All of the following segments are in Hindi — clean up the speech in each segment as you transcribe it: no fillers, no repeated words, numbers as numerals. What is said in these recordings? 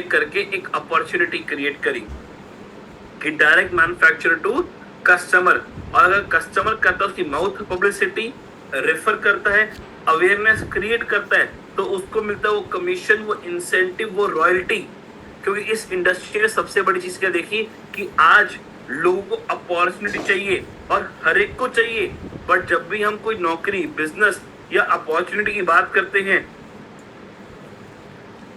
करके एक अपॉर्चुनिटी क्रिएट करी कि डायरेक्ट मैन्युफैक्चरर टू कस्टमर, और अगर कस्टमर करता है उसकी माउथ पब्लिसिटी, रेफर करता है, अवेयरनेस क्रिएट करता है, तो उसको मिलता है वो कमीशन, वो इंसेंटिव, वो रॉयल्टी। क्योंकि इस इंडस्ट्री में सबसे बड़ी चीज क्या देखी कि आज लोगों को अपॉर्चुनिटी चाहिए और हर एक को चाहिए, बट जब भी हम कोई नौकरी, बिजनेस या अपॉर्चुनिटी की बात करते हैं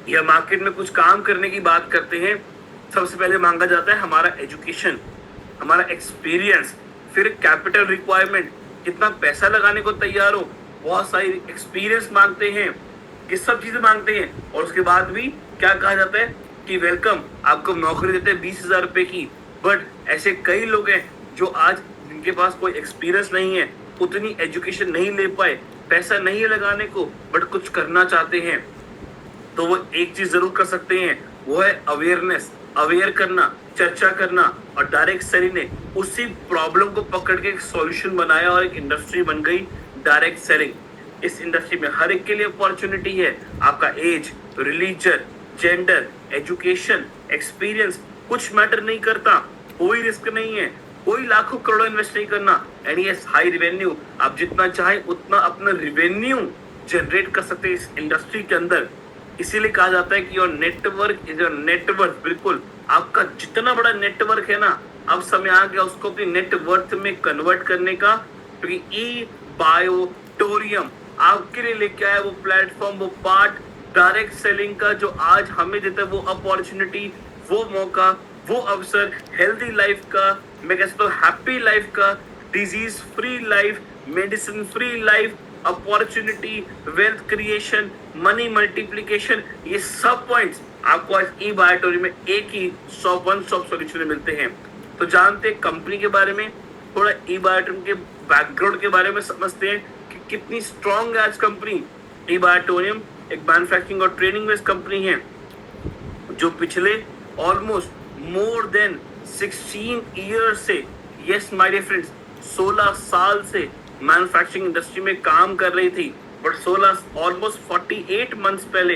या मार्केट में कुछ काम करने की बात करते हैं, सबसे पहले मांगा जाता है हमारा एजुकेशन, हमारा एक्सपीरियंस, फिर कैपिटल रिक्वायरमेंट, कितना पैसा लगाने को तैयार हो, बहुत सारी एक्सपीरियंस मांगते हैं, ये सब चीजें मांगते हैं। और उसके बाद भी क्या कहा जाता है कि वेलकम, आपको नौकरी देते हैं 20,000 रुपए की। बट ऐसे कई लोग हैं जो आज जिनके पास कोई एक्सपीरियंस नहीं है, उतनी एजुकेशन नहीं ले पाए, पैसा नहीं है लगाने को, बट कुछ करना चाहते हैं, तो वो एक चीज जरूर कर सकते हैं, वो है अवेयरनेस, अवेयर करना, चर्चा करना। और डायरेक्ट सेलिंग ने उसी प्रॉब्लम को पकड़ के एक सॉल्यूशन बनाया और एक इंडस्ट्री बन गई डायरेक्ट सेलिंग। इस इंडस्ट्री में हर एक के लिए अपॉर्चुनिटी है, आपका age, religion, gender, education, experience कुछ मैटर नहीं करता, कोई रिस्क नहीं है, कोई लाखों करोड़ों इन्वेस्ट नहीं करना, एंड यस हाई रेवेन्यू, आप जितना चाहे उतना अपना रेवेन्यू जनरेट कर सकते हैं इस इंडस्ट्री के अंदर। इसीलिए कहा जाता है कि your network is your net worth. बिल्कुल, आपका जितना बड़ा नेटवर्क है ना, अब समय आ गया उसको अपनी नेटवर्थ में कन्वर्ट करने का, क्योंकि ई बायोटोरियम आपके लिए लेके आया वो प्लेटफॉर्म, वो पार्ट डायरेक्ट सेलिंग का, जो आज हमें देता है वो अपॉर्चुनिटी, वो मौका, वो अवसर, हेल्दी लाइफ का, मैं कह सकता हूँ हैप्पी लाइफ का, disease free life, medicine free life, opportunity, wealth creation, money multiplication, ये सब पॉइंट्स आपको आज ई बायोटोरियम में एक ही वन स्टॉप सॉल्यूशन में मिलते हैं। तो जानते हैं कंपनी के बारे में, थोड़ा ई बायोटोरियम के बैकग्राउंड के बारे में समझते हैं कि कितनी स्ट्रॉन्ग है आज कंपनी। ई बायोटोरियम एक मैन्युफैक्चरिंग और ट्रेनिंग बेस्ड कंपनी है जो पिछले ऑलमोस्ट मोर देन 16 ईयर से, यस माय डियर फ्रेंड्स, 16 साल से मैन्युफैक्चरिंग इंडस्ट्री में काम कर रही थी। बट 16 ऑलमोस्ट 48 मंथ्स पहले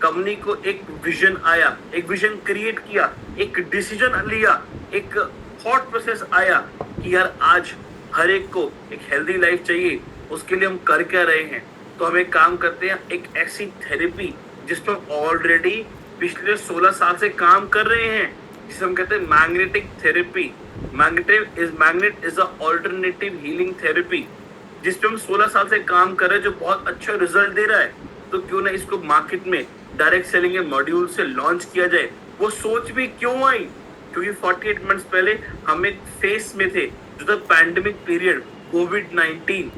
कंपनी को एक विजन आया, एक विजन क्रिएट किया, एक डिसीजन लिया, एक थॉट प्रोसेस आया कि यार आज हर एक को एक हेल्दी लाइफ चाहिए। उसके लिए हम कर क्या रहे हैं, तो हम एक काम करते हैं, एक ऐसी थेरेपी जिस पर ऑलरेडी पिछले 16 साल से काम कर रहे हैं, जिसे हम कहते हैं magnetic therapy. Magnet is a alternative healing therapy, जिस पे हम 16 साल से काम कर रहे हैं, जो बहुत अच्छा रिजल्ट दे रहा है। तो क्यों ना इसको मार्केट में डायरेक्ट सेलिंग के मॉड्यूल से लॉन्च किया जाए। वो सोच भी क्यों आई, क्योंकि 48 मंथ्स पहले हम एक फेस में थे, जो था पैंडेमिक पीरियड, कोविड-19।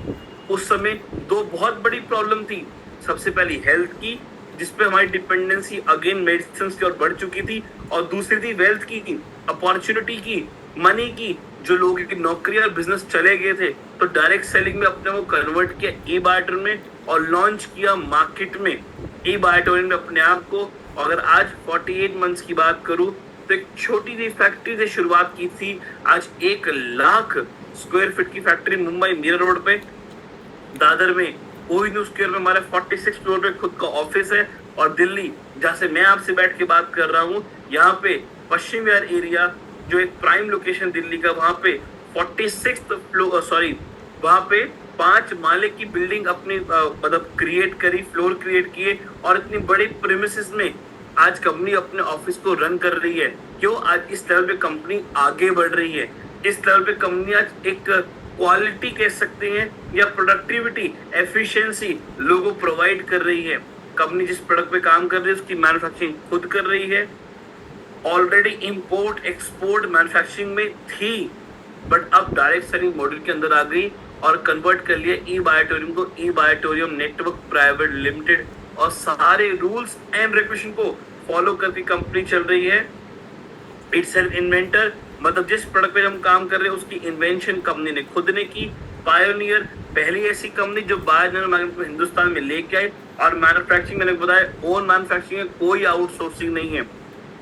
उस समय दो बहुत बड़ी प्रॉब्लम थी, सबसे पहली हेल्थ की, जिसपे हमारी डिपेंडेंसी अगेन मेडिसिन की ओर बढ़ चुकी थी, और दूसरी थी वेल्थ की, अपॉर्चुनिटी की, मनी की, जो लोगों की नौकरी और बिजनेस चले गए थे। तो डायरेक्ट सेलिंग में अपने को कन्वर्ट किया ई बायोटोरियम में और लॉन्च किया मार्केट में ई बायोटोरियम में अपने आप को। अगर आज 48 मंथ्स की बात करूं तो एक छोटी सी फैक्ट्री से शुरुआत की थी, आज 1 लाख स्क्वायर फीट की फैक्ट्री मुंबई मीरा रोड पे, दादर में कोहिनूर स्क्वायर में हमारे 46 फ्लोर पे खुद का ऑफिस है, और दिल्ली जहाँ से मैं आपसे बैठ के बात कर रहा हूँ, यहाँ पे पश्चिम विहार एरिया जो एक प्राइम लोकेशन दिल्ली का, वहाँ पे 46 फ्लोर वहाँ पे 5 माले की बिल्डिंग अपनी मतलब क्रिएट करी, फ्लोर क्रिएट किए, और इतनी बड़ी प्रीमिसेस में आज कंपनी अपने ऑफिस को रन कर रही है। क्यों? आज इस लेवल पे कंपनी आगे बढ़ रही है, इस लेवल पे कंपनी आज एक क्वालिटी कह सकते हैं या प्रोडक्टिविटी, एफिशिएंसी लोगों प्रोवाइड कर रही है। कंपनी जिस प्रोडक्ट पे काम कर रही है उसकी मैन्युफैक्चरिंग खुद कर रही है, ऑलरेडी इंपोर्ट एक्सपोर्ट मैन्युफैक्चरिंग में थी, बट अब डायरेक्ट सेलिंग मॉडल के अंदर आ गई और कन्वर्ट कर लिया ई बायोटोरियम को ई बायोटोरियम नेटवर्क प्राइवेट लिमिटेड, और सारे रूल्स एंड रेगुलेशन को फॉलो करके कंपनी चल रही है। इट्स एन इन्वेंटर, मतलब जिस प्रोडक्ट पे हम काम कर रहे हैं उसकी इन्वेंशन कंपनी ने खुद ने की। पायोनियर, पहली ऐसी कंपनी जो बायो मैग्नेट को हिंदुस्तान में लेके आए, और मैन्युफैक्चरिंग मैंने बताया ओन मैन्युफैक्चरिंग है, कोई आउटसोर्सिंग नहीं है।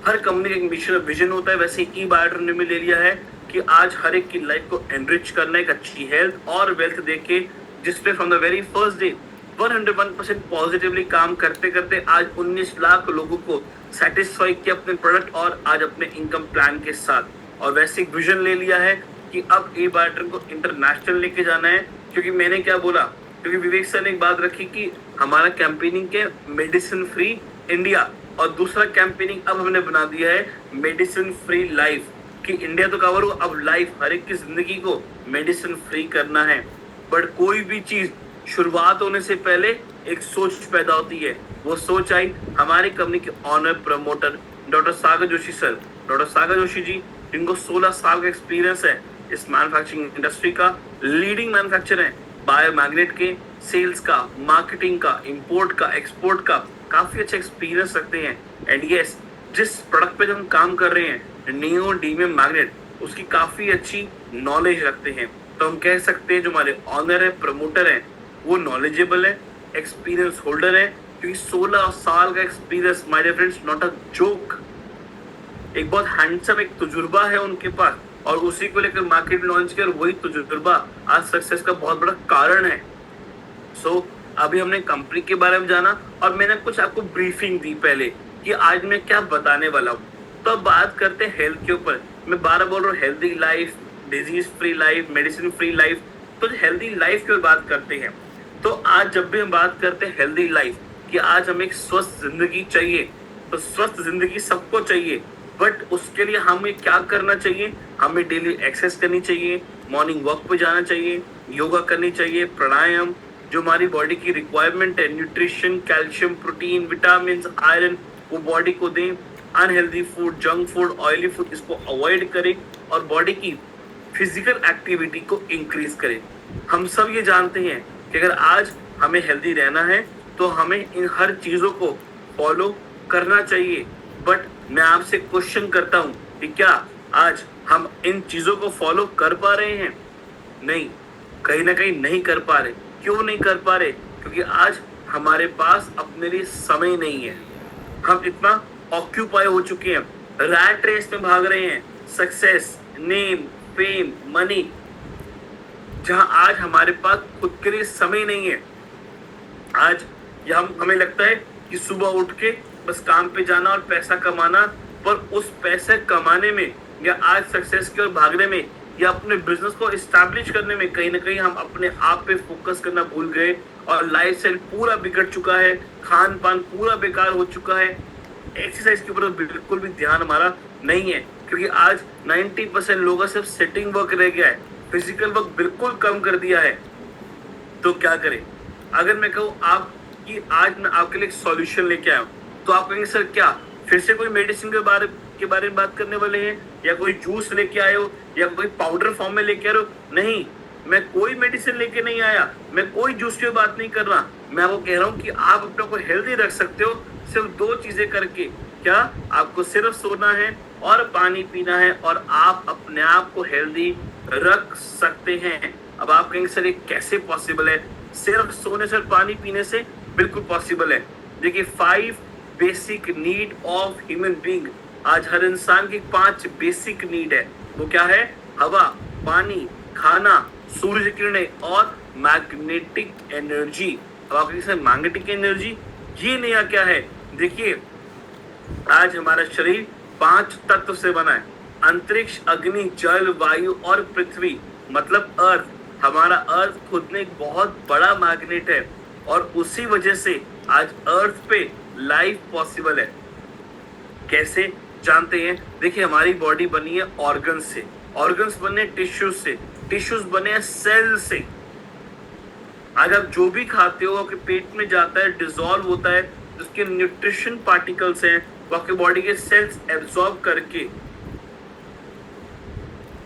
हर कंपनी का एक मिशन विजन होता है, वैसे ई बायोटोरियम ने ले लिया है कि आज हर एक की लाइफ को एनरिच करना, एक अच्छी हेल्थ और वेल्थ देके, जिसपे from the very first day 101% positively काम करते करते आज 19 लाख लोगों को सेटिस्फाई किया अपने प्रोडक्ट और आज अपने इनकम प्लान के साथ, और वैसे एक विजन ले लिया है कि अब ए बायोटेक को इंटरनेशनल लेके जाना है। क्योंकि मैंने क्या बोला, क्योंकि विवेक सर ने एक बात रखी कि हमारा कैंपेनिंग के मेडिसिन फ्री इंडिया, और दूसरा कैंपेनिंग अब हमने बना दिया है मेडिसिन फ्री लाइफ, कि इंडिया तो कवर हो, अब लाइफ हर एक की जिंदगी को मेडिसिन फ्री करना है। बट कोई भी चीज शुरुआत होने से पहले एक सोच पैदा होती है। वो सोच आई हमारी कंपनी के ऑनर प्रमोटर डॉक्टर सागर जोशी सर। डॉक्टर सागर जोशी जी, जिनको 16 साल का एक्सपीरियंस है इस मैन्युफैक्चरिंग इंडस्ट्री का, लीडिंग मैन्युफैक्चरर है बायोमैग्नेट के, सेल्स का, मार्केटिंग का, इंपोर्ट का, एक्सपोर्ट का काफी अच्छा एक्सपीरियंस रखते हैं। एंड यस, जिस प्रोडक्ट पे जो हम काम कर रहे हैं नियोडीमियम मैग्नेट, उसकी काफी अच्छी नॉलेज रखते हैं। तो हम कह सकते हैं जो हमारे ऑनर है, प्रमोटर है, वो नॉलेजेबल है, एक्सपीरियंस होल्डर है। क्योंकि 16 साल का experience my dear friends, not a joke. एक बहुत हैंडसम एक तजुर्बा है उनके पास, और उसी को लेकर मार्केट में लॉन्च किया, और वही तजुर्बा आज सक्सेस का बहुत बड़ा कारण है। सो अभी हमने कंपनी के बारे में जाना, और मैंने कुछ आपको ब्रीफिंग दी पहले कि आज मैं क्या बताने वाला हूँ। तो अब बात करते हैं हेल्थ के ऊपर। मैं 12 बोल रहा हूँ healthy life, disease free life, medicine free life. तो हेल्दी लाइफ की बात करते हैं। तो आज जब भी हम बात करते हैं हेल्दी लाइफ कि आज हमें एक स्वस्थ जिंदगी चाहिए, तो स्वस्थ जिंदगी सबको चाहिए, बट उसके लिए हमें क्या करना चाहिए? हमें डेली एक्सरसाइज करनी चाहिए, मॉर्निंग वॉक पे जाना चाहिए, योगा करनी चाहिए, प्राणायाम, जो हमारी बॉडी की रिक्वायरमेंट है, nutrition, calcium, protein, vitamin, iron, वो बॉडी को दें। Unhealthy food, junk food, oily food, इसको अवॉइड करें, और बॉडी की फिजिकल एक्टिविटी को इंक्रीज करें। हम सब ये जानते हैं कि अगर आज हमें हेल्दी रहना है तो हमें इन हर चीजों को फॉलो करना चाहिए। बट मैं आपसे क्वेश्चन करता हूं कि क्या आज हम इन चीजों को फॉलो कर पा रहे हैं? नहीं, कहीं ना कहीं नहीं कर पा रहे। क्यों नहीं कर पा रहे? क्योंकि आज हमारे पास अपने लिए समय नहीं है। हम इतना ऑक्यूपाई हो चुके हैं, रैट रेस में भाग रहे हैं, सक्सेस, नेम, फेम, मनी, जहां आज हमारे पास खुद के लिए समय नहीं है। आज हमें लगता है कि सुबह उठ के बस काम पे जाना और पैसा कमाना, पर उस पैसे कमाने में या आज सक्सेस की ओर भागने में या अपने बिजनेस को एस्टैब्लिश करने में कहीं ना कहीं हम अपने आप पे फोकस करना भूल गए, और लाइफ स्टाइल पूरा बिगड़ चुका है, खान पान पूरा बेकार हो चुका है, एक्सरसाइज के ऊपर बिल्कुल भी ध्यान हमारा नहीं है। क्योंकि आज 90% लोगों का सिर्फ सेटिंग वर्क रह गया है, फिजिकल वर्क बिल्कुल कम कर दिया है। तो क्या करें? अगर मैं कहूँ आप कि आज मैं आपके लिए एक सॉल्यूशन लेके आया हूँ, तो आप कहेंगे सर क्या फिर से कोई मेडिसिन के बारे में बात करने वाले हैं, या कोई जूस लेके आए हो, या कोई पाउडर फॉर्म में लेके आ रहे हो? नहीं, मैं कोई मेडिसिन लेके नहीं आया, मैं कोई जूस की बात नहीं कर रहा। मैं आपको कह रहा हूँ कि आप अपने को हेल्दी रख सकते हो सिर्फ 2 चीजें करके। क्या? आपको सिर्फ सोना है और पानी पीना है, और आप अपने आप को हेल्दी रख सकते हैं। अब आप कहेंगे सर ये कैसे पॉसिबल है? सिर्फ सोने से, पानी पीने से बिल्कुल पॉसिबल है। देखिए 5 basic need of human being, आज हर इंसान की 5 बेसिक नीड है। वो क्या है? हवा, पानी, खाना, सूर्य किरणें और मैग्नेटिक एनर्जी। अब आप कहेंगे सर मैग्नेटिक एनर्जी ये नया क्या है? देखिए आज हमारा शरीर 5 तत्व से बना है, अंतरिक्ष, अग्नि, जल, वायु और पृथ्वी, मतलब अर्थ। हमारा अर्थ खुद में एक बहुत बड़ा मैग्नेट है, और उसी वजह से आज अर्थ पे लाइफ पॉसिबल है। कैसे जानते हैं? देखिए हमारी बॉडी बनी है ऑर्गन से, ऑर्गन्स बने टिश्यूज से, टिश्यूज बने हैं सेल से। आज आप जो भी खाते हो आपके पेट में जाता है, डिसॉल्व होता है, जिसके न्यूट्रिशन पार्टिकल्स हैं वो आपके बॉडी के सेल्स एब्सॉर्ब करके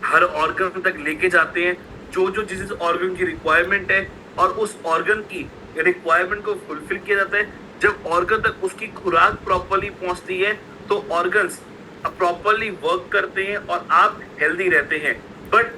हर ऑर्गन तक लेके जाते हैं, जो जो जिस ऑर्गन की रिक्वायरमेंट है, और उस ऑर्गन की रिक्वायरमेंट को फुलफिल किया जाता है। जब ऑर्गन तक उसकी खुराक प्रॉपर्ली पहुंचती है तो ऑर्गन्स प्रॉपर्ली वर्क करते हैं और आप हेल्दी रहते हैं। बट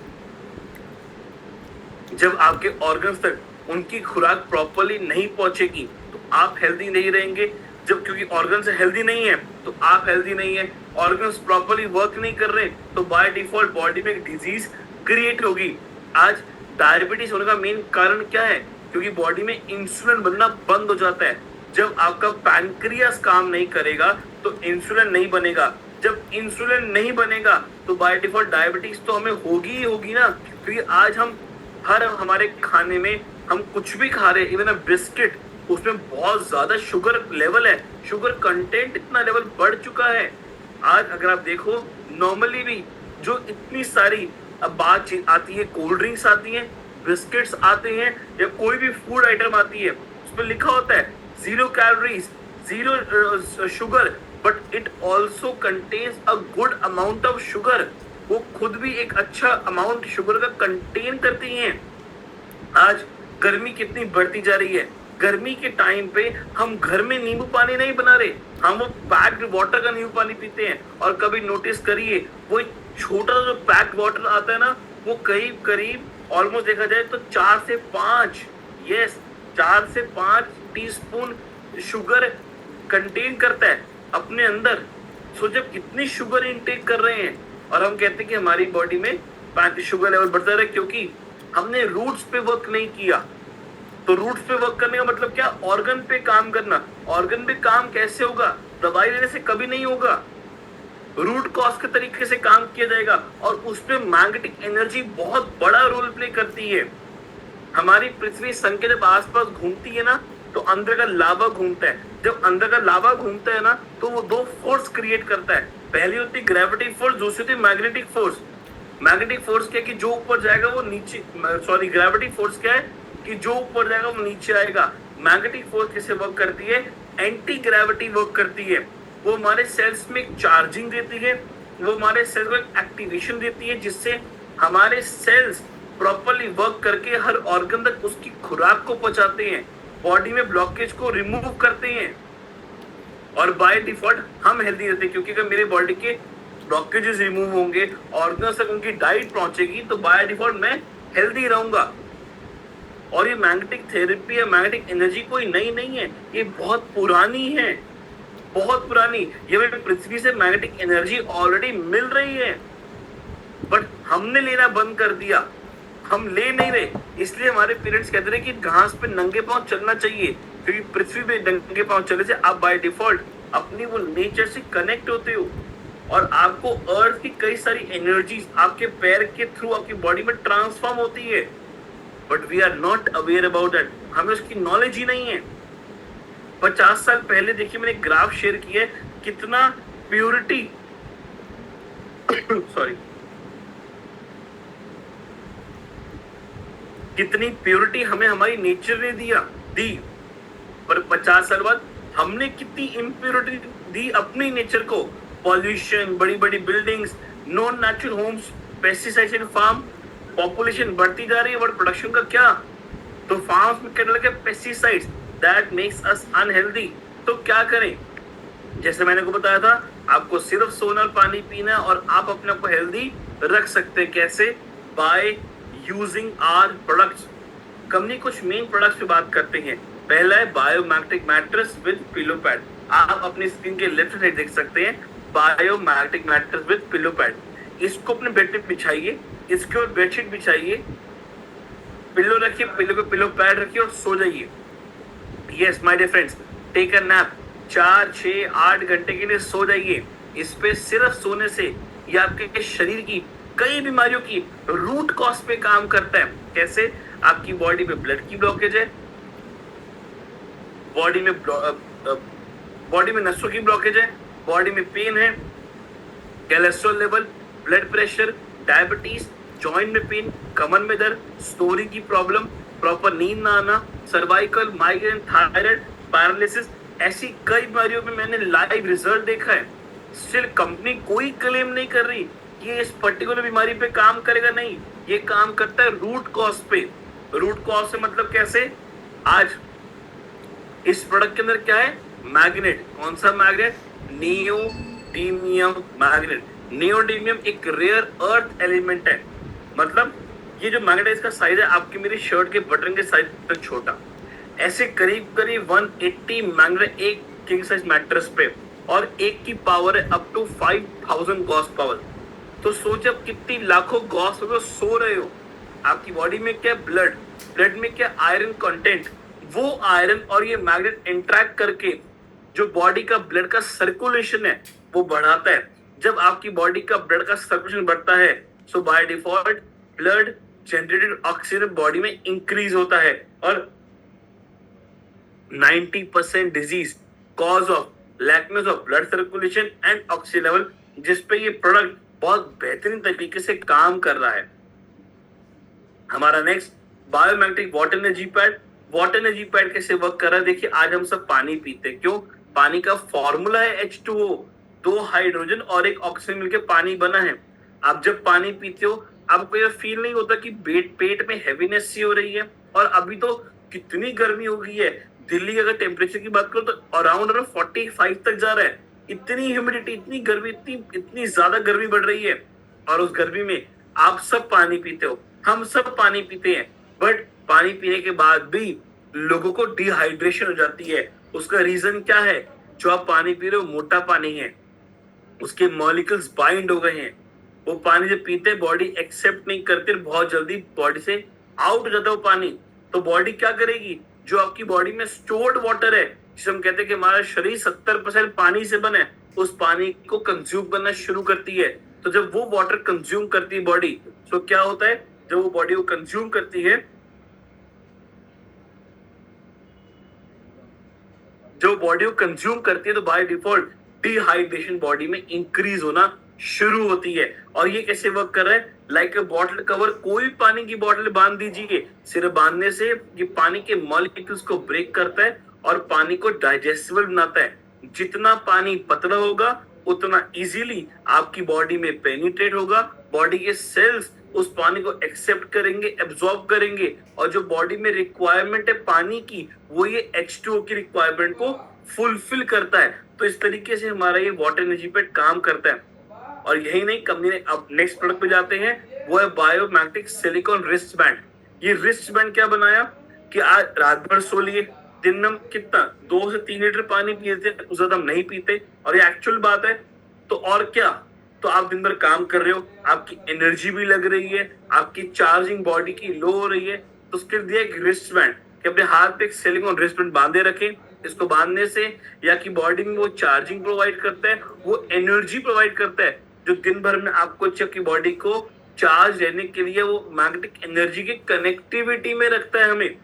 जब आपके ऑर्गन्स तक उनकी खुराक प्रॉपर्ली नहीं पहुंचेगी तो आप हेल्दी नहीं रहेंगे। जब क्योंकि ऑर्गन्स हेल्दी नहीं है तो आप हेल्दी नहीं है, ऑर्गन्स प्रॉपर्ली वर्क नहीं कर रहे तो बाय डिफॉल्ट बॉडी में एक डिजीज क्रिएट होगी। आज डायबिटीज होने का मेन कारण क्या है? क्योंकि बॉडी में इंसुलिन बनना बंद हो जाता है। जब आपका पैनक्रियास काम नहीं करेगा तो इंसुलिन नहीं बनेगा। जब इंसुलिन नहीं बनेगा तो बाय डिफॉल्ट डायबिटीज तो हमें होगी ही होगी ना, क्योंकि आज हम हर हमारे खाने में हम कुछ भी खा रहे हैं, इवन अ बिस्किट, उसमें बहुत ज्यादा शुगर लेवल है, शुगर कंटेंट इतना लेवल बढ़ चुका है। आज अगर आप देखो नॉर्मली भी जो इतनी सारी अब बातचीत आती है, कोल्ड ड्रिंक्स आती हैं, बिस्किट्स आते हैं, या कोई भी फूड आइटम आती है, उसमें लिखा होता है 0 calories, 0 sugar, but it also contains a good amount of sugar. वो खुद भी एक अच्छा अमाउंट शुगर का कंटेन करती हैं। आज गर्मी कितनी बढ़ती जा रही है, गर्मी के टाइम पे हम घर में नींबू पानी नहीं बना रहे, हम वो पैक्ड वाटर का नींबू पानी पीते हैं। और कभी नोटिस करिए वो छोटा जो पैक्ड वाटर आता है ना, वो करीब करीब ऑलमोस्ट देखा जाए तो 4 से 5, यस 4 से 5 टीस्पून शुगर कंटेन करता है अपने अंदर। सो जब इतनी शुगर इनटेक कर रहे हैं और हम कहते हैं कि हमारी बॉडी में शुगर लेवल बढ़ता रहा, क्योंकि हमने रूट्स पे वर्क नहीं किया। तो रूट्स पे वर्क करने का मतलब क्या, ऑर्गन पे काम करना। ऑर्गन पे काम कैसे होगा, दवाई लेने से कभी नहीं होगा, रूट कॉज के तरीके से काम किया जाएगा। और उसमें मैग्नेटिक एनर्जी बहुत बड़ा रोल प्ले करती है। हमारी पृथ्वी सन के जब आसपास घूमती है ना, तो अंदर का लावा घूमता है। जब अंदर का लावा घूमता है ना, तो वो 2 फोर्स क्रिएट करता है। पहली होती है ग्रेविटी फोर्स, दूसरी होती है मैग्नेटिक फोर्स। मैग्नेटिक फोर्स क्या है कि जो ऊपर जाएगा वो नीचे, सॉरी ग्रेविटी फोर्स क्या है कि जो ऊपर जाएगा वो नीचे आएगा। मैग्नेटिक फोर्स कैसे वर्क करती है, एंटी ग्रेविटी वर्क करती है। वो हमारे सेल्स में एक चार्जिंग देती है, वो हमारे सेल्स को एक एक्टिवेशन देती है, जिससे हमारे सेल्स प्रॉपर्ली वर्क करके हर ऑर्गन तक उसकी खुराक को पहुंचाते हैं, बॉडी में ब्लॉकेज को रिमूव करते हैं, और बाय डिफॉल्ट हम हेल्दी रहते हैं। क्योंकि अगर मेरे बॉडी के ब्लॉकेजेस रिमूव होंगे, ऑर्गन्स तक उनकी डाइट पहुंचेगी, तो बाय डिफॉल्ट मैं हेल्दी रहूंगा। और ये मैग्नेटिक थेरेपी या मैग्नेटिक एनर्जी कोई नई नहीं है, ये बहुत पुरानी है, बहुत पुरानी। ये हमें पृथ्वी से मैग्नेटिक एनर्जी ऑलरेडी मिल रही है, बट हमने लेना बंद कर दिया, हम ले नहीं रहे। इसलिए हमारे पेरेंट्स कहते रहे कि घास पे नंगे पांव चलना चाहिए, क्योंकि पृथ्वी पे नंगे पांव चलने से आप बाय डिफॉल्ट अपनी वो नेचर से कनेक्ट होते हो, और आपको अर्थ की कई सारी एनर्जीज आपके पैर के थ्रू आपकी बॉडी में ट्रांसफॉर्म होती है। But we are not aware about that, हमें उसकी नॉलेज ही नहीं है। 50 साल पहले देखिए मैंने ग्राफ शेयर किया है, कितना प्योरिटी सॉरी कितनी प्योरिटी हमें हमारी नेचर ने दी, पर 50 साल बाद हमने कितनी इम्प्योरिटी दी अपनी नेचर को। पॉल्यूशन, बड़ी बड़ी buildings, non natural homes, pesticides in farm, population बढ़ती जा रही है, बट प्रोडक्शन का क्या, तो फार्म्स में क्या लगे pesticides, that makes us unhealthy. तो क्या करें, जैसे मैंने को बताया था, आपको सिर्फ सोना और पानी पीना, और आप अपने आप को हेल्दी रख सकते हैं। कैसे, by using our products. Company कुछ मेन प्रोडक्ट्स पे बात करते हैं। पहला है biomagnetic mattress with pillow pad. आप अपनी स्क्रीन के लेफ्ट साइड देख सकते हैं biomagnetic mattress with pillow pad. इसको अपने बेड पे बिछाइए, इसके ऊपर बेडशीट बिछाइए, पिलो रखिए, पिलो पे पिलो पैड रखिए और सो जाइए। Yes my dear friends, take a nap, 4, 6, 8 घंटे के लिए सो जाइए। इस पे सिर्फ सोने से ये आपके शरीर की कई बीमारियों की रूट कॉज पे काम करता है। कैसे, आपकी बॉडी में ब्लड की ब्लॉकेज है, बॉडी में नसों की ब्लॉकेज है, बॉडी में पेन है, cholesterol level, blood pressure, diabetes, joint में पेन, कमर में दर्द, स्टोरी की प्रॉब्लम, प्रॉपर नींद ना आना, सर्वाइकल, माइग्रेन, थायराइड, पैरालिसिस, ऐसी कई बीमारियों में मैंने लाइव रिजल्ट देखा है। स्टिल कंपनी कोई क्लेम नहीं कर रही कि ये इस पर्टिकुलर बीमारी पे काम करेगा, नहीं, ये काम करता है रूट कॉज पे। रूट कॉज से मतलब कैसे, आज इस प्रोडक्ट के अंदर क्या है, मैग्नेट। कौन सा मैग्नेट, नियोडीमियम मैग्नेट। नियोडीमियम एक रेयर अर्थ एलिमेंट है। मतलब ये जो मैग्नेट है, इसका साइज है आपकी मेरी शर्ट के बटन के साइज तक छोटा। ऐसे करीब करीब 180 मैग्नेट एक किंग साइज मैट्रेस पे, और एक की पावर है अप टू 5000 गॉस पावर। तो सोच अब कितनी लाखों गॉस पावर सो रहे हो। आपकी बॉडी में क्या, ब्लड में क्या, आयरन कंटेंट, वो आयरन और ये मैग्नेट इंटरेक्ट करके जो बॉडी का ब्लड का सर्कुलेशन है वो बढ़ाता है। जब आपकी बॉडी का ब्लड का सर्कुलेशन बढ़ता है, so by default blood generated oxygen body में इंक्रीज होता है, और 90% disease cause of lackness of blood circulation and oxygen level, जिसपे ये प्रोडक्ट बहुत बेहतरीन तरीके से काम कर रहा है। हमारा next biomagnetic water energy pad. Water energy pad कैसे वर्क कर रहा है, देखिए आज हम सब पानी पीते हैं, क्यों? पानी का फॉर्मूला है H2O, 2 हाइड्रोजन और 1 ऑक्सीजन मिलकर पानी बना है। आप जब पानी पीते हो आपको यह फील नहीं होता कि पेट में हैवीनेस सी हो रही है? और अभी तो कितनी गर्मी हो गई है, दिल्ली का अगर टेम्परेचर की बात करो तो अराउंड 45 तक जा रहा है। इतनी ह्यूमिडिटी, इतनी गर्मी, इतनी ज्यादा गर्मी बढ़ रही है, और उस गर्मी में आप सब पानी पीते हो, हम सब पानी पीते हैं, बट पानी पीने के बाद भी लोगों को डिहाइड्रेशन हो जाती है। उसका रीजन क्या है? जो आप पानी पी रहे हो मोटा पानी है, उसके मॉलिक्यूल्स बाइंड हो गए हैं। वो पानी जब पीते बॉडी एक्सेप्ट नहीं करते, बहुत जल्दी बॉडी से आउट हो जाता है वो पानी। तो बॉडी क्या करेगी? जो आपकी बॉडी में स्टोर्ड वाटर है, जिसे हम कहते हैं कि हमारा शरीर 70% पानी से बना है, उस पानी को कंज्यूम करना शुरू करती है। तो जब वो वाटर कंज्यूम करती है बॉडी, तो क्या होता है? जब वो बॉडी को कंज्यूम करती है, जो बॉडी को कंज्यूम करती है, तो बाय डिफॉल्ट डिहाइड्रेशन बॉडी में इंक्रीज होना शुरू होती है। और ये कैसे वर्क कर रहा है? लाइक बॉटल कवर, कोई पानी की बॉटल बांध दीजिए, सिर्फ बांधने से ये पानी के मॉलिक्यूल्स को ब्रेक करता है और पानी को डाइजेस्टिबल बनाता है। जितना पानी पतला होगा उतना इजीली आपकी बॉडी में पेनिट्रेट होगा, बॉडी के सेल्स उस पानी को एक्सेप्ट करेंगे, एब्जॉर्ब करेंगे, और जो बॉडी में रिक्वायरमेंट है पानी की, वो ये H2O की रिक्वायरमेंट को फुलफिल करता है। तो इस तरीके से हमारा ये वाटर एनर्जी पैड काम करता है। और यही नहीं, कंपनी ने अब नेक्स्ट प्रोडक्ट पे जाते हैं, वो है बायोमैग्नेटिक सिलिकॉन रिस्ट बैंड। ये रिस्ट बैंड क्या बनाया कि आज रात भर सो लिए, दिन में हम कितना 2 से 3 लीटर पानी पीते, उससे ज्यादा हम नहीं पीते, और ये एक्चुअल बात है। तो और क्या, तो आप दिन भर काम कर रहे हो, आपकी एनर्जी भी लग रही है, आपकी चार्जिंग बॉडी की लो हो रही है, तो उसके लिए एक रिस्ट बैंड कि अपने हाथ पे एक सिलिकॉन रिस्ट बैंड बांधे रखें। इसको बांधने से या की बॉडी में वो चार्जिंग प्रोवाइड करता है, वो एनर्जी प्रोवाइड करता है, जो दिन भर में आपको आपकी बॉडी को चार्ज रहने के लिए वो मैग्नेटिक एनर्जी की कनेक्टिविटी में रखता है हमें।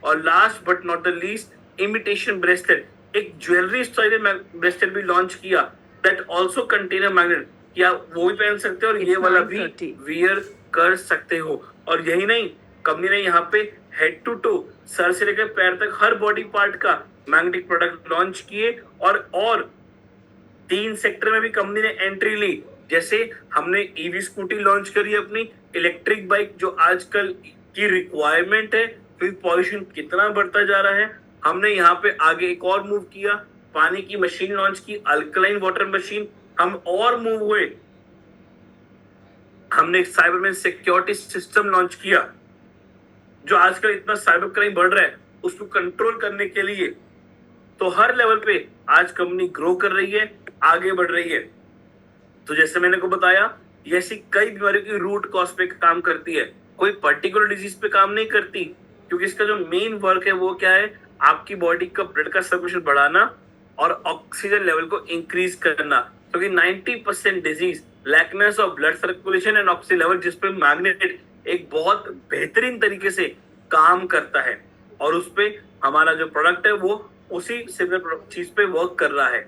और last but not the least, imitation bracelet, एक ज्वेलरी स्टाइल ब्रेसलेट भी लॉन्च किया that also contain a magnet, कि आप वो भी पहन सकते हो और ये वाला भी वियर कर सकते हो। और यही नहीं, कंपनी ने यहाँ पे हेड टू टो, सर से लेकर पैर तक हर बॉडी पार्ट का मैग्नेटिक प्रोडक्ट लॉन्च किए, और 3 सेक्टर में भी कंपनी ने एंट्री ली। जैसे हमने ईवी स्कूटी लॉन्च करी अपनी, इलेक्ट्रिक बाइक जो आजकल की रिक्वायरमेंट है, फिर पॉल्यूशन कितना बढ़ता जा रहा है, हमने यहाँ पे आगे एक और मूव किया, पानी की मशीन लॉन्च की, अल्कलाइन वाटर मशीन। हम और मूव हुए, हमने साइबर में सिक्योरिटी सिस्टम लॉन्च किया, जो आजकल इतना साइबर क्राइम बढ़ रहा है उसको कंट्रोल करने के लिए। तो हर लेवल पे आज कंपनी ग्रो कर रही है, आगे बढ़ रही है। तो जैसे मैंने को बताया, ये ऐसी कई बीमारियों की रूट कॉज पे काम करती है, कोई पर्टिकुलर डिजीज पे काम नहीं करती, क्योंकि इसका जो मेन वर्क है वो क्या है? आपकी बॉडी का ब्लड का सर्कुलेशन बढ़ाना और ऑक्सीजन लेवल को इंक्रीज करना। क्योंकि 90% disease लैकनेस of blood circulation and oxygen level, जिस पे मैग्नेट एक बहुत बेहतरीन तरीके से काम करता है, और उस पे हमारा जो प्रोडक्ट है वो उसी सिमिलर चीज पे वर्क कर रहा है।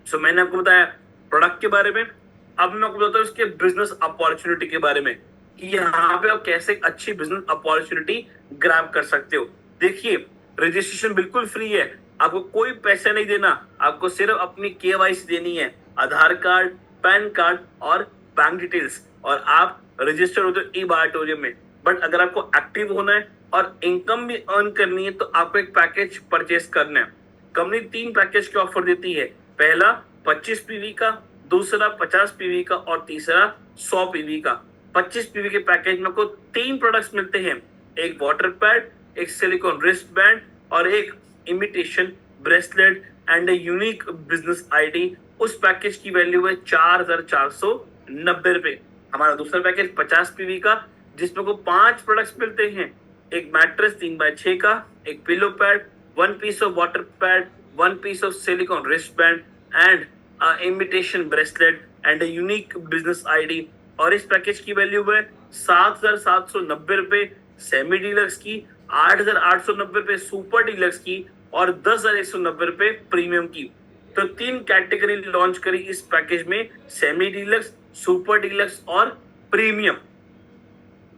सो मैंने आपको बताया प्रोडक्ट के बारे में, अब मैं आपको बताता हूँ इसके बिजनेस अपॉर्चुनिटी के बारे में, कि यहाँ पे आप कैसे अच्छी बिजनेस अपॉर्चुनिटी ग्रैब कर सकते हो। देखिए, रजिस्ट्रेशन बिल्कुल फ्री है, आपको कोई पैसा नहीं देना, आपको सिर्फ अपनी KYC देनी है, आधार कार्ड, पैन कार्ड और बैंक डिटेल्स, और आप रजिस्टर होते हो ई-बायोटोरियम में। बट अगर आपको एक्टिव होना है और इनकम भी अर्न करनी है, तो आपको एक पैकेज परचेस करना है। कंपनी 3 पैकेज के ऑफर देती है, पहला 25 PV का, दूसरा 50 PV का, और तीसरा 100 PV का। 25 PV के पैकेज में आपको 3 प्रोडक्ट्स मिलते हैं, एक वाटर पैड, एक सिलिकॉन रिस्ट बैंड और एक imitation bracelet and unique business ID. उस पैकेज की वैल्यू है 4,490 रुपए। हमारा दूसरा पैकेज 50 PV का, जिसमें को 5 प्रोडक्ट्स मिलते हैं, एक मैट्रेस 3x6 का, एक pillow pad, 1 piece of water pad, one piece of silicone wristband and a imitation bracelet and a unique business ID। और इस पैकेज की वैल्यू है 7,790 सेमी डीलक्स की, 8,890 सुपर डीलक्स की और 10,190 प्रीमियम की। तो 3 कैटेगरी लॉन्च करी इस पैकेज में, सेमी डीलक्स, सुपर डीलक्स और प्रीमियम।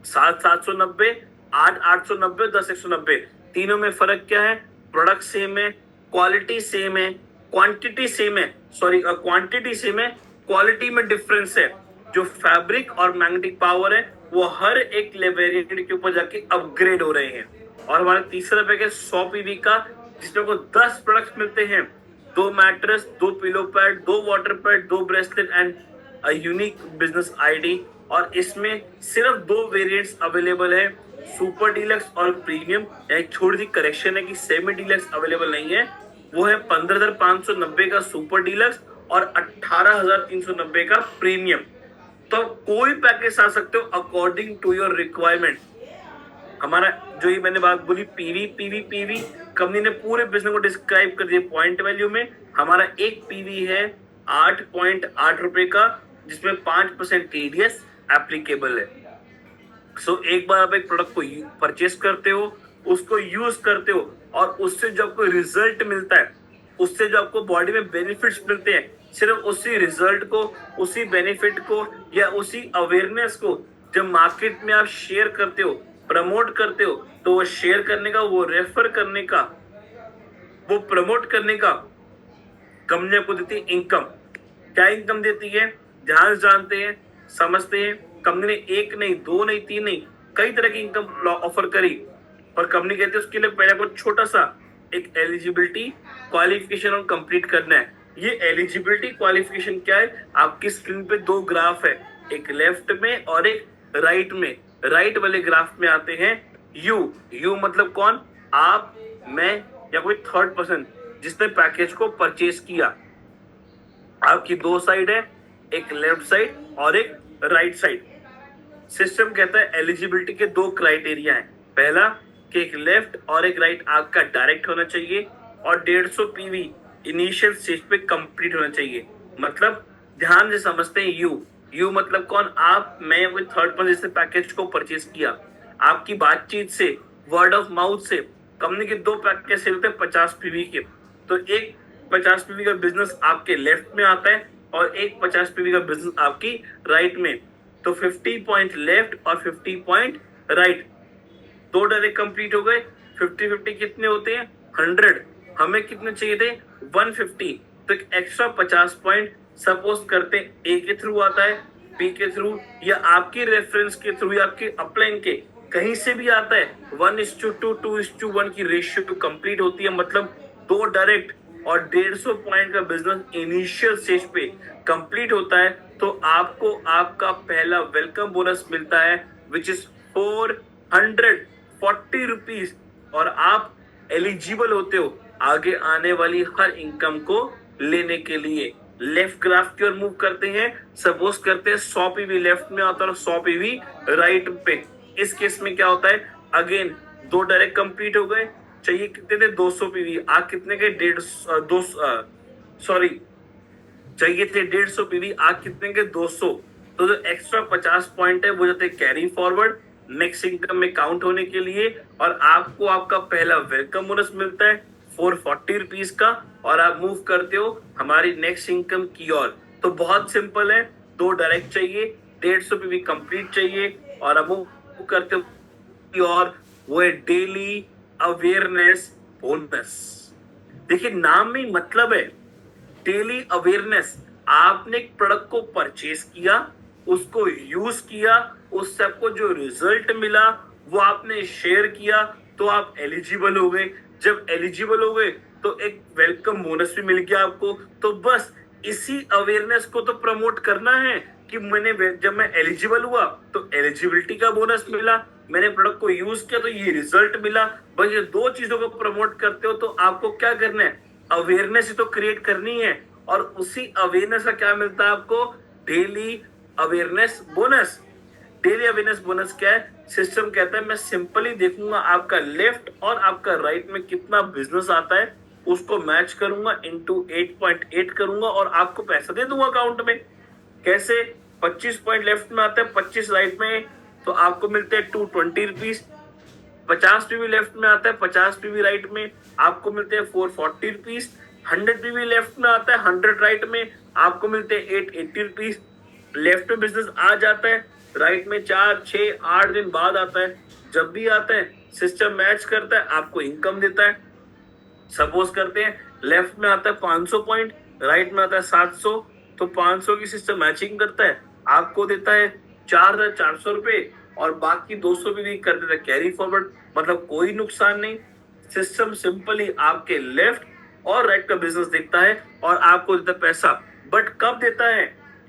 7,790, 8,890, 10,190, तीनों में फर्क क्या है? प्रोडक्ट सेम है, क्वालिटी सेम है, क्वांटिटी सेम है, क्वांटिटी सेम है, क्वालिटी में डिफरेंस है। जो फैब्रिक और मैग्नेटिक पावर है वो हर एक वेरिएंट के ऊपर जाके अपग्रेड हो रहे हैं। और हमारा तीसरा पैकेज 100 पीवी का, जिसमें को 10 प्रोडक्ट्स मिलते हैं, 2 mattress, 2 pillow pad, 2 water pad, 2 bracelet and a unique business ID. और इसमें सिर्फ 2 वेरिएंट्स अवेलेबल है, सुपर डीलक्स और प्रीमियम। एक छोटी सी करेक्शन है कि सेमी डीलक्स अवेलेबल नहीं है, वो है 15,590 का सुपर डीलक्स और 18,390 का प्रीमियम। तो कोई पैकेज आ सकते हो अकॉर्डिंग टू योर रिक्वायरमेंट। हमारा जो ये मैंने बात बोली पीवी पीवी पीवी, कंपनी ने पूरे बिजनेस को डिस्क्राइब कर दिया पॉइंट वैल्यू में। हमारा एक पीवी है 8.8 रुपए का, जिसमें 5% टीडीएस एप्लीकेबल है। सो एक बार आप एक प्रोडक्ट को परचेस करते हो, उसको यूज करते हो और उससे जो आपको रिजल्ट मिलता है, उससे जो आपको बॉडी में बेनिफिट्स मिलते हैं, सिर्फ उसी रिजल्ट को, उसी बेनिफिट को या उसी अवेयरनेस को जब मार्केट में आप शेयर करते हो, प्रमोट करते हो, तो वो शेयर करने का, वो रेफर करने का, वो प्रमोट करने का कंपनी आपको देती है इनकम। क्या इनकम देती है? ध्यान से जानते हैं, समझते हैं। कंपनी ने 1 नहीं, 2 नहीं, 3 नहीं, कई तरह की इनकम ऑफर करी। और कंपनी कहती है उसके लिए पहले आपको छोटा सा एक एलिजिबिलिटी क्वालिफिकेशन और कंप्लीट करना है। ये एलिजिबिलिटी क्वालिफिकेशन क्या है? आपकी स्क्रीन पे 2 ग्राफ है, एक लेफ्ट में और एक राइट में। राइट वाले ग्राफ में आते हैं यू मतलब कौन? आप, मैं या कोई थर्ड पर्सन जिसने पैकेज को परचेज किया। आपकी 2 साइड है, एक लेफ्ट साइड और एक राइट साइड। सिस्टम कहता है एलिजिबिलिटी के 2 क्राइटेरिया हैं। पहला कि एक लेफ्ट और एक राइट आपका डायरेक्ट होना चाहिए और 150 पीवी इनिशियल स्टेज पे कंप्लीट होना चाहिए। मतलब ध्यान से समझते हैं यू मतलब कौन? आप, मैं, कोई थर्ड पर्सन जिसने पैकेज को परचेज किया। आपकी बातचीत से, वर्ड ऑफ माउथ से कंपनी के 2 पैकेज सेल होते हैं 50 पीवी के। तो एक 50 पीवी का बिजनेस आपके लेफ्ट में आता है और एक 50 पीवी का बिजनेस आपकी राइट में। तो 50 पॉइंट लेफ्ट और 50 पॉइंट राइट, 2 डायरेक्ट कंप्लीट हो गए। 50-50 कितने होते हैं? 100। हमें कितने चाहिए थे? 150। तो एक एक्स्ट्रा 50 पॉइंट सपोज करते हैं ए के थ्रू आता है, बी के थ्रू या आपकी रेफरेंस के थ्रू या आपके अपलाइन के कहीं से भी आता है। 1:2, 2:1 की रेशियो कंप्लीट होती है। मतलब 2 डायरेक्ट और 150 पॉइंट का बिजनेस इनिशियल स्टेज पे कंप्लीट होता है, तो आपको आपका पहला वेलकम बोनस मिलता है विच इज 440 रुपीज। और आप एलिजिबल होते हो आगे आने वाली हर इनकम को लेने के लिए। लेफ्ट ग्राफ की ओर मूव करते हैं। सपोज करते हैं 100 पीवी लेफ्ट में आता है और 100 पीवी राइट पे। इस केस में क्या होता है? अगेन 2 डायरेक्ट कंप्लीट हो गए। चाहिए कितने थे? 200 पीवी। आप कितने के? 150 चाहिए थे 150 पीवी, आप कितने के? 200। तो जो एक्स्ट्रा 50 पॉइंट है वो जाते कैरी फॉरवर्ड नेक्स्ट इनकम में काउंट होने के लिए। और आपको आपका पहला वेलकम बोनस मिलता है 440 रुपीज का और आप मूव करते हो हमारी नेक्स्ट इनकम की ओर। तो बहुत सिंपल है, 2 डायरेक्ट चाहिए, 150 पीवी कंप्लीट चाहिए और आप मूव करते हो और वो है डेली अवेयरनेस बोनस। देखिए नाम में मतलब है डेली अवेयरनेस। आपने एक प्रोडक्ट को परचेज किया, उसको यूज किया, उससे आपको जो रिजल्ट मिला वो आपने शेयर किया, तो आप एलिजिबल हो गए। जब एलिजिबल हो गए तो एक वेलकम बोनस भी मिल गया आपको। तो बस इसी अवेयरनेस को तो प्रमोट करना है कि जब मैं एलिजिबल हुआ तो एलिजिबिलिटी का बोनस मिला, मैंने प्रोडक्ट को यूज किया तो ये रिजल्ट मिला। बस ये 2 चीजों को प्रमोट करते हो तो आपको क्या करना है? अवेयरनेस ही तो क्रिएट करनी है। और उसी अवेयरनेस का क्या मिलता है आपको? Daily awareness bonus. Daily awareness bonus क्या है? सिस्टम कहता है मैं सिंपली देखूंगा आपका लेफ्ट और आपका राइट में कितना बिजनेस आता है, उसको मैच करूंगा, इंटू 8.8 करूंगा और आपको पैसा दे दूंगा अकाउंट में। कैसे? 25 पॉइंट लेफ्ट में आता है, 25 राइट में, तो आपको मिलते हैं 220 रुपीज। 50 पीवी लेफ्ट में आता है, 50 पीवी राइट में, आपको मिलते हैं 440 रुपीज। 100 पीवी लेफ्ट में आता है, 100 राइट में, आपको मिलते हैं 880 रुपीज। लेफ्ट में बिजनेस आ जाता है, राइट में 4, 6, 8 दिन बाद आता है। जब भी आता है सिस्टम मैच करता है, आपको इनकम देता है। सपोज करते हैं लेफ्ट में आता है 500 पॉइंट, राइट में आता है 700, तो 500 की सिस्टम मैचिंग करता है, आपको देता है 4,400 रुपए और बाकी 200 भी कर देता है कैरी फॉरवर्ड। मतलब कोई नुकसान नहीं। सिस्टम सिंपली आपके लेफ्ट और राइट का बिजनेस देखता है और आपको देता है पैसा। बट कब देता है?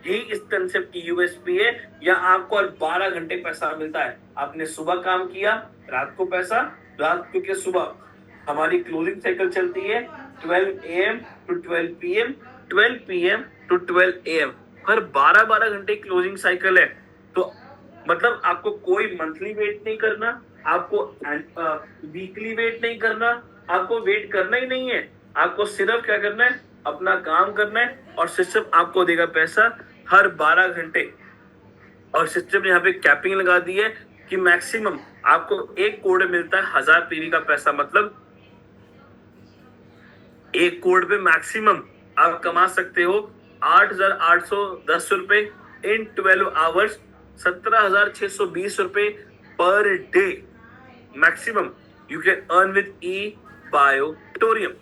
यही इस कंसेप्ट की यूएसपी है। या आपको 12 घंटे पैसा मिलता है। आपने सुबह काम किया, रात को पैसा, रात को के सुबह। हमारी क्लोजिंग साइकिल चलती है 12 AM to 12 PM, 12 PM to 12 AM। हर 12-12 घंटे क्लोजिंग साइकिल है। तो मतलब आपको कोई मंथली वेट नहीं करना, आपको वीकली वेट नहीं करना, आपको वेट करना ही नहीं है। आपको सिर्फ क्या करना है? अपना काम करना है और सिस्टम आपको देगा पैसा हर 12 घंटे। और सिस्टम ने यहाँ पे कैपिंग लगा दी है कि मैक्सिमम आपको एक कोड मिलता है 1000 पीवी का पैसा। मतलब एक कोड पे मैक्सिमम आप कमा सकते हो 8,810 रुपए इन 12 आवर्स, 17,620 रुपए per day maximum you can earn with E Biotorium.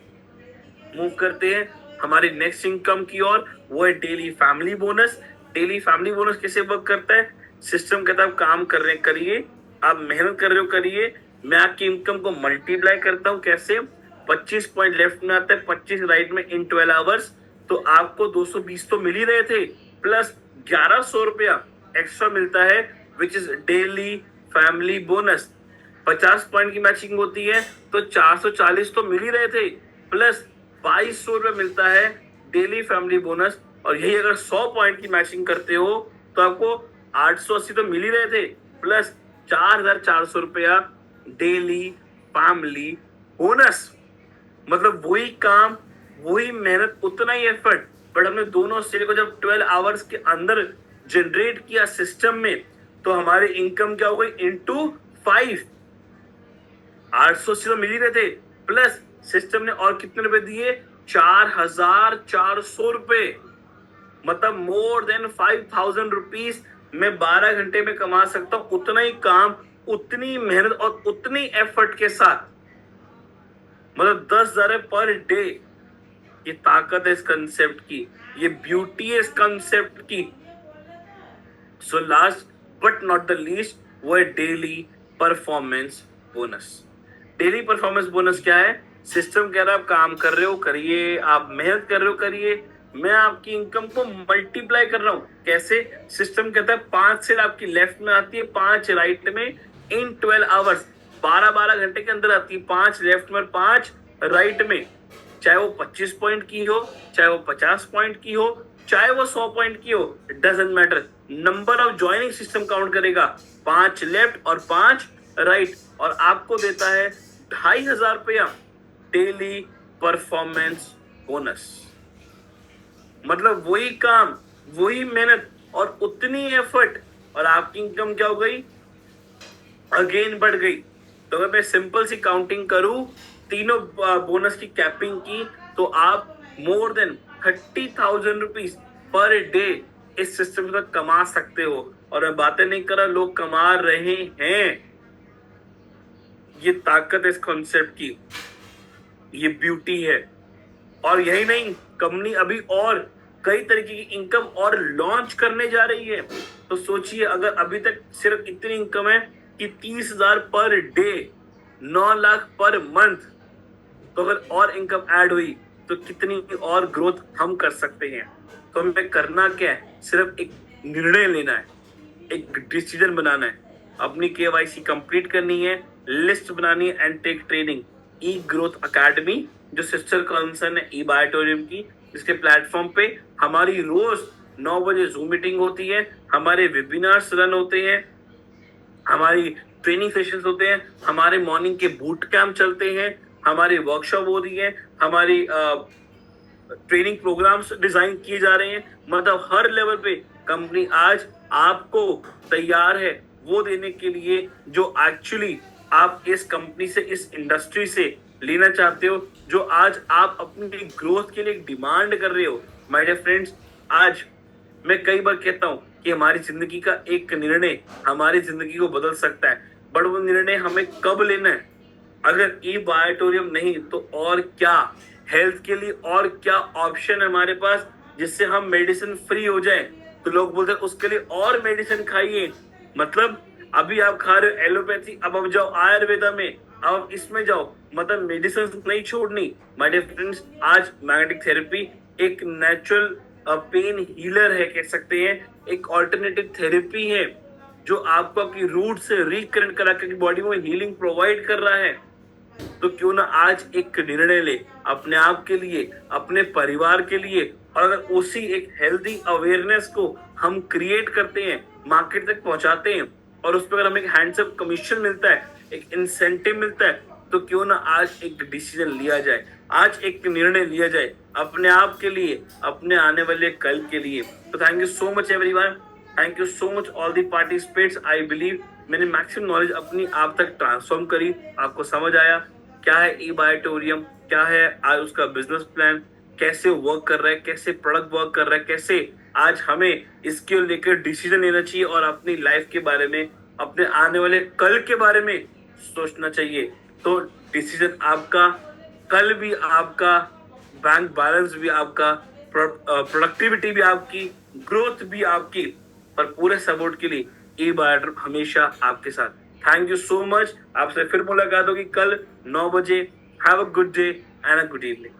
Move करते हैं हमारी नेक्स्ट इनकम की ओर, वो है daily family bonus. Daily family bonus कैसे वर्क करता है? सिस्टम कहता है आप काम कर रहे हैं, करिए, आप मेहनत कर रहे हो, करिए, मैं आपकी इनकम को मल्टीप्लाई करता हूं। कैसे? 25 पॉइंट लेफ्ट में आता है, 25 राइट में, इन 12 आवर्स, तो आपको 220 तो मिल ही रहे थे, प्लस 1100 रुपया एक्स्ट्रा मिलता है, which is daily family bonus. 50 point की मैचिंग होती है तो 440 तो मिल ही रहे थे, प्लस 2200 रुपये मिलता है डेली फैमिली बोनस। और यही अगर 100 पॉइंट की मैचिंग करते हो तो आपको 880 तो मिल ही रहे थे, प्लस 4,400 रुपया डेली फैमिली बोनस। मतलब वही काम, वही मेहनत, उतना ही एफर्ट, बट हमने दोनों स्टेज को जब 12 आवर्स के अंदर जनरेट किया सिस्टम में, तो हमारी इनकम क्या हो गई? इंटू 5। 880 तो मिल ही रहे थे, प्लस सिस्टम ने और कितने रुपए दिए? 4,400 रुपए। मतलब मोर देन 5,000 रुपीज मैं 12 घंटे में कमा सकता हूं। उतना ही काम, उतनी मेहनत और उतनी एफर्ट के साथ। मतलब 10,000 पर डे। ये ताकत है इस कंसेप्ट की, ये ब्यूटी है इस कंसेप्ट की। So last but not the least, वो है daily performance bonus. Daily performance bonus क्या है? सिस्टम कह रहा है आप काम कर रहे हो, करिए, आप मेहनत कर रहे हो, करिए, मैं आपकी इनकम को मल्टीप्लाई कर रहा हूं। कैसे? सिस्टम कहता है 5 से आपकी लेफ्ट में आती है, 5 राइट में, इन 12 आवर्स, 12-12 घंटे के अंदर आती है, 5 लेफ्ट में, 5 राइट में। चाहे वो 25 पॉइंट की हो, चाहे वो 50 पॉइंट की हो, चाहे वो 100 पॉइंट की हो, it doesn't matter. Number of joining system count करेगा, 5 लेफ्ट और 5 राइट, और आपको देता है 2,500 रुपया डेली परफॉर्मेंस बोनस। मतलब वही काम, वही मेहनत और उतनी एफर्ट, और आपकी इनकम क्या हो गई? अगेन बढ़ गई। तो अगर मैं सिंपल सी काउंटिंग करूं तीनों बोनस की कैपिंग की, तो आप more than 30,000 rupees per day इस सिस्टम से कमा सकते हो। और मैं बातें नहीं कर रहा, लोग कमा रहे हैं। ये ताकत है इस कॉन्सेप्ट की, ये ब्यूटी है। और यही नहीं, कंपनी अभी और कई तरीके की इनकम और लॉन्च करने जा रही है। तो सोचिए, अगर अभी तक सिर्फ इतनी इनकम है कि 30,000 per day, 9 lakh per month, तो अगर और इनकम ऐड हुई तो कितनी और ग्रोथ हम कर सकते हैं। तो हमें करना क्या है? सिर्फ एक निर्णय लेना है, एक डिसीजन बनाना है, अपनी KYC कंप्लीट करनी है, लिस्ट बनानी है and take training. E growth academy जो सिस्टर कंसर्न है ई बायोटोरियम की, जिसके प्लेटफॉर्म पे हमारी रोज 9 बजे जूम मीटिंग होती है, हमारे वेबिनार्स रन होते हैं, हमारी ट्रेनिंग सेशंस होते हैं, हमारे मॉर्निंग के बूट कैंप चलते हैं, हमारी वर्कशॉप हो रही है, हमारी ट्रेनिंग प्रोग्राम्स डिजाइन किए जा रहे हैं। मतलब हर लेवल पे कंपनी आज आपको तैयार है वो देने के लिए जो एक्चुअली आप इस कंपनी से, इस इंडस्ट्री से लेना चाहते हो, जो आज आप अपनी ग्रोथ के लिए डिमांड कर रहे हो। माय डियर फ्रेंड्स, आज मैं कई बार कहता हूं कि हमारी जिंदगी का एक निर्णय हमारी जिंदगी को बदल सकता है, बट वो निर्णय हमें कब लेना है? अगर ई बायोटोरियम नहीं तो और क्या? हेल्थ के लिए और क्या ऑप्शन है हमारे पास जिससे हम मेडिसिन फ्री हो जाए? तो लोग बोलते हैं उसके लिए और मेडिसिन खाइए। मतलब अभी आप खा रहे हो एलोपैथी, अब आप जाओ आयुर्वेदा में, अब आप इसमें जाओ। मतलब मेडिसिन नहीं छोड़नी। माय डियर फ्रेंड्स, आज मैग्नेटिक थेरेपी एक नेचुरल पेन हीलर है, कह सकते हैं एक ऑल्टरनेटिव थेरेपी है जो आपको आपकी रूट से रिकनेक्ट करा के बॉडी में हीलिंग प्रोवाइड कर रहा है। तो क्यों ना आज एक निर्णय ले अपने आप के लिए, अपने परिवार के लिए। और अगर उसी एक हेल्दी अवेयरनेस को हम क्रिएट करते हैं, मार्केट तक पहुंचाते हैं, और उस पर अगर हमें एक हैंडसम कमीशन मिलता है, एक इंसेंटिव मिलता है, तो क्यों ना आज एक डिसीजन लिया जाए, आज एक निर्णय लिया जाए अपने आप के लिए, अपने आने वाले कल के लिए। तो thank you so much everyone, thank you so much all the participates. I believe मैंने मैक्सिमम नॉलेज अपनी आप तक ट्रांसफॉर्म करी, आपको समझ आया क्या है ई बायोटोरियम, क्या है आज उसका बिजनेस प्लान, कैसे वर्क कर रहा है, कैसे प्रोडक्ट वर्क कर रहा है, कैसे आज हमें इसके लेकर डिसीजन लेना चाहिए और अपनी लाइफ के बारे में, अपने आने वाले कल के बारे में सोचना चाहिए। तो डिसीजन आपका, कल भी आपका, बैंक बैलेंस भी आपका, प्रोडक्टिविटी भी आपकी, ग्रोथ भी आपकी, पर पूरे सपोर्ट के लिए ई बायोटर हमेशा आपके साथ। Thank you so much. आपसे फिर मुलाकात होगी कल 9 बजे। Have a good day and a good evening.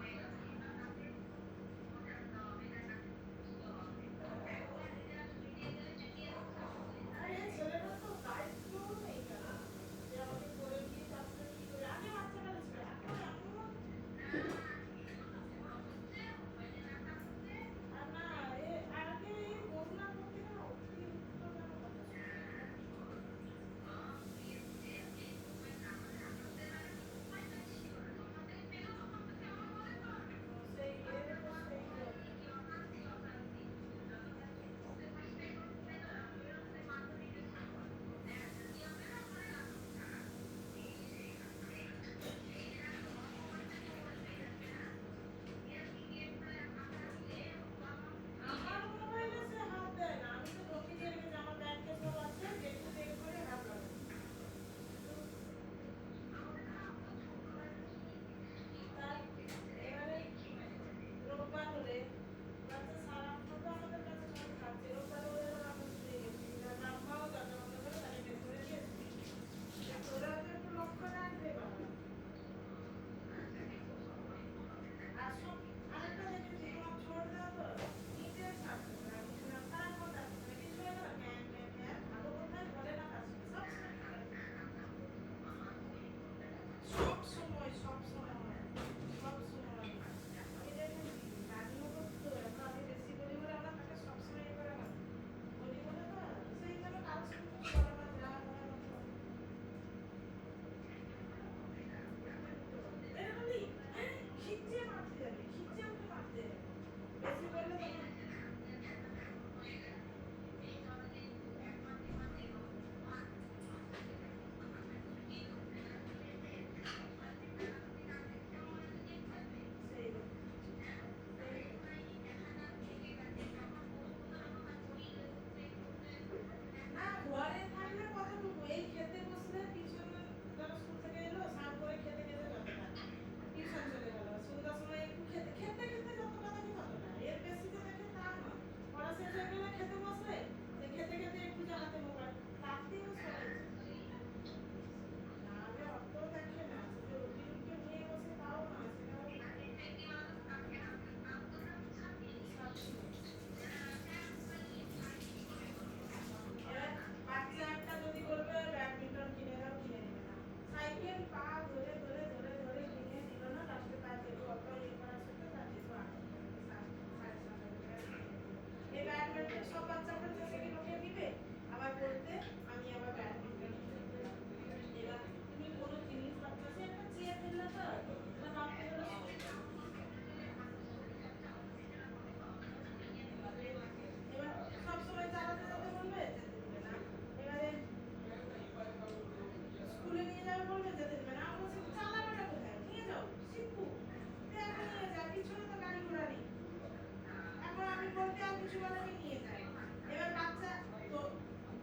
সন্ধ্যাবেলাকে নিয়ে যায়। এবার বাচ্চা তো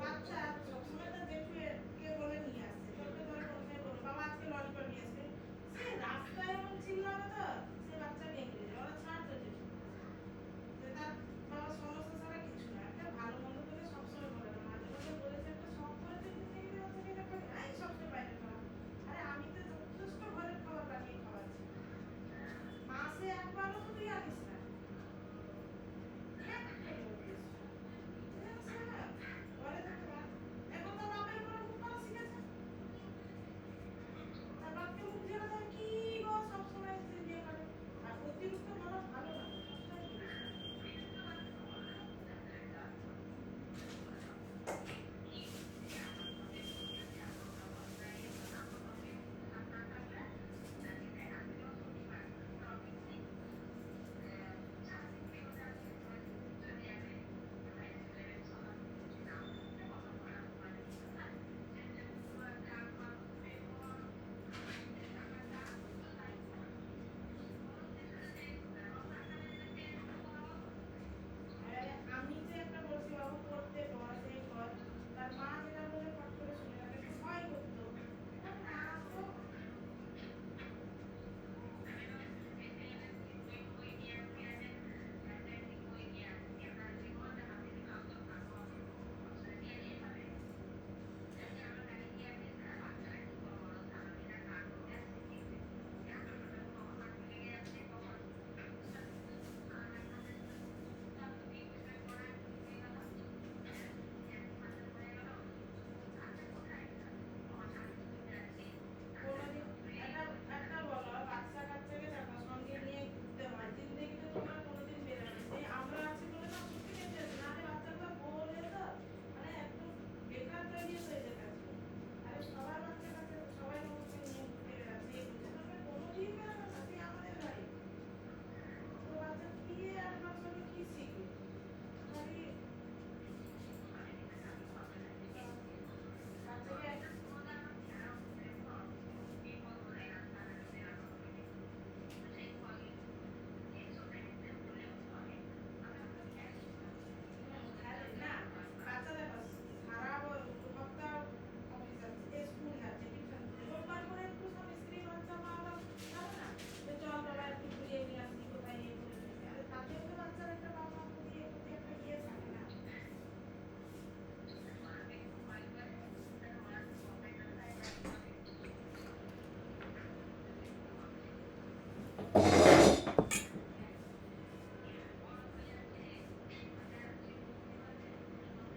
বাচ্চা সবসময় তো দেখে কে বলে নিয়ে আসছে। চোখে ধরে প্রথমে বলল, বাবা আজকে ললিপপ নিয়ে আসবে। সে রাস্তায় এমন চিল্লাবে তো